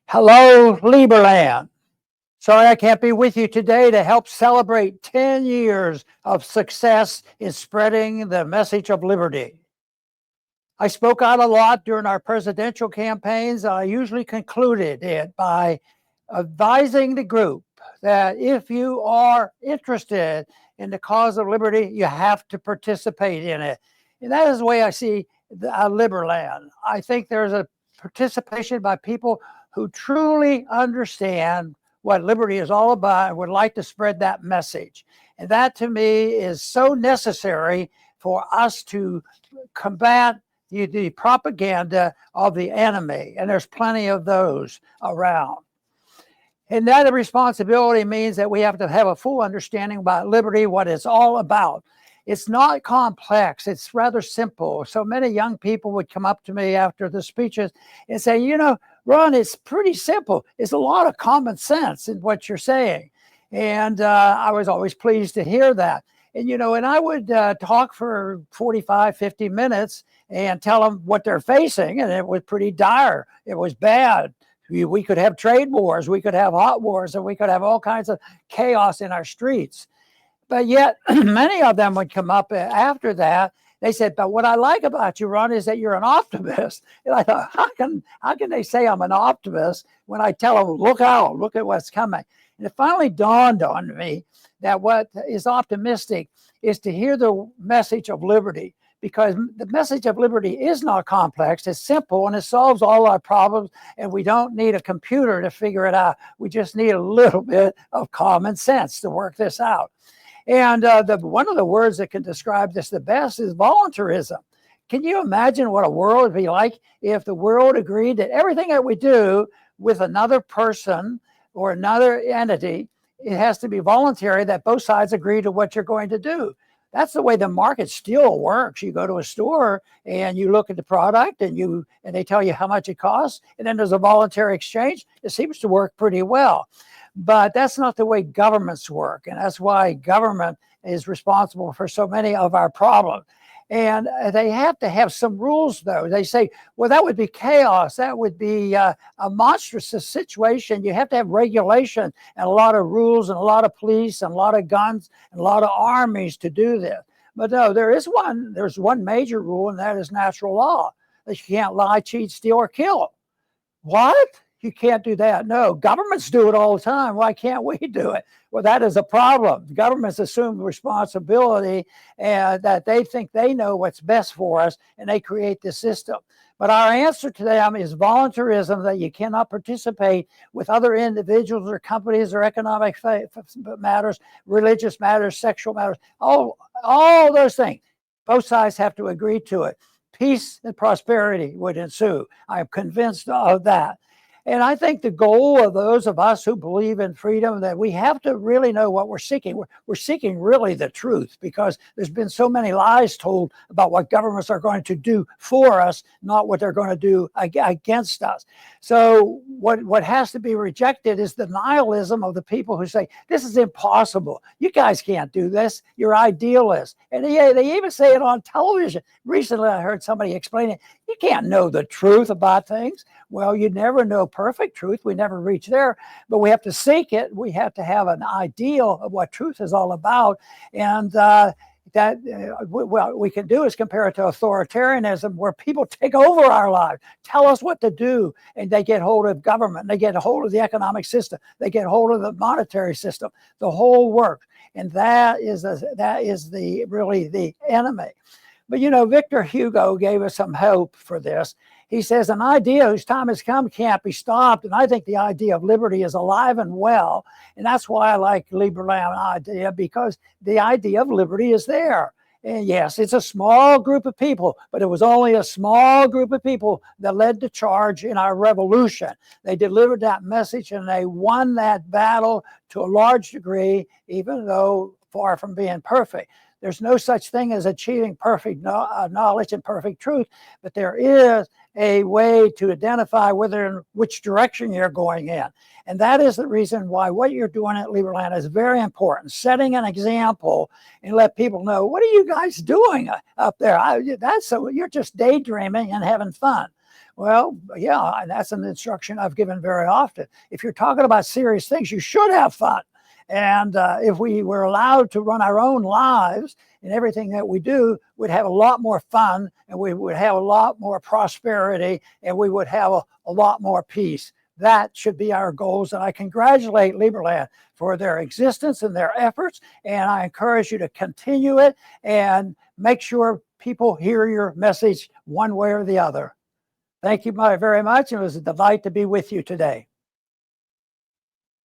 Hello, Liberland. Sorry I can't be with you today to help celebrate 10 years of success in spreading the message of liberty. I spoke out a lot during our presidential campaigns. I usually concluded it by advising the group that if you are interested in the cause of liberty, you have to participate in it. And that is the way I see Liberland. I think there's a participation by people who truly understand what liberty is all about and would like to spread that message. And that to me is so necessary for us to combat the propaganda of the enemy. And there's plenty of those around. And that responsibility means that we have to have a full understanding about liberty, what it's all about. It's not complex. It's rather simple. So many young people would come up to me after the speeches and say, you know, Ron, it's pretty simple. It's a lot of common sense in what you're saying. And I was always pleased to hear that. And, you know, and I would talk for 45, 50 minutes and tell them what they're facing. And it was pretty dire. It was bad. We could have trade wars. We could have hot wars, and we could have all kinds of chaos in our streets. But yet many of them would come up after that. They said, but what I like about you, Ron, is that you're an optimist. And I thought, how can they say I'm an optimist when I tell them, look out, look at what's coming? And it finally dawned on me that what is optimistic is to hear the message of liberty, because the message of liberty is not complex. It's simple, and it solves all our problems, and we don't need a computer to figure it out. We just need a little bit of common sense to work this out. And one of the words that can describe this the best is volunteerism. Can you imagine what a world would be like if the world agreed that everything that we do with another person or another entity, it has to be voluntary, that both sides agree to what you're going to do? That's the way the market still works. You go to a store and you look at the product and they tell you how much it costs, and then there's a voluntary exchange. It seems to work pretty well. But that's not the way governments work. And that's why government is responsible for so many of our problems. And they have to have some rules, though. They say, well, that would be chaos. That would be a monstrous situation. You have to have regulation and a lot of rules and a lot of police and a lot of guns and a lot of armies to do this. But no, there's one major rule, and that is natural law. That you can't lie, cheat, steal, or kill. What? You can't do that. No, governments do it all the time. Why can't we do it? Well, that is a problem. Governments assume responsibility and that they think they know what's best for us, and they create this system. But our answer to them is volunteerism, that you cannot participate with other individuals or companies or economic matters, religious matters, sexual matters, all those things. Both sides have to agree to it. Peace and prosperity would ensue. I am convinced of that. And I think the goal of those of us who believe in freedom, that we have to really know what we're seeking. We're seeking really the truth, because there's been so many lies told about what governments are going to do for us, not what they're going to do against us. So what has to be rejected is the nihilism of the people who say, this is impossible. You guys can't do this. You're idealists. And they even say it on television. Recently, I heard somebody explain it. You can't know the truth about things. Well, you never know perfect truth. We never reach there, but we have to seek it. We have to have an ideal of what truth is all about. And what we can do is compare it to authoritarianism, where people take over our lives, tell us what to do, and they get hold of government, they get hold of the economic system, they get hold of the monetary system, the whole works. And that is really the enemy. But, you know, Victor Hugo gave us some hope for this. He says, an idea whose time has come can't be stopped. And I think the idea of liberty is alive and well. And that's why I like Liberland idea, because the idea of liberty is there. And yes, it's a small group of people, but it was only a small group of people that led the charge in our revolution. They delivered that message, and they won that battle to a large degree, even though far from being perfect. There's no such thing as achieving perfect knowledge and perfect truth, but there is a way to identify which direction you're going in. And that is the reason why what you're doing at Liberland is very important. Setting an example and let people know, what are you guys doing up there? You're just daydreaming and having fun. Well, yeah, and that's an instruction I've given very often. If you're talking about serious things, you should have fun. And if we were allowed to run our own lives in everything that we do, we'd have a lot more fun, and we would have a lot more prosperity, and we would have a lot more peace. That should be our goals, and I congratulate Liberland for their existence and their efforts, and I encourage you to continue it and make sure people hear your message one way or the other. Thank you very much. It was a delight to be with you today.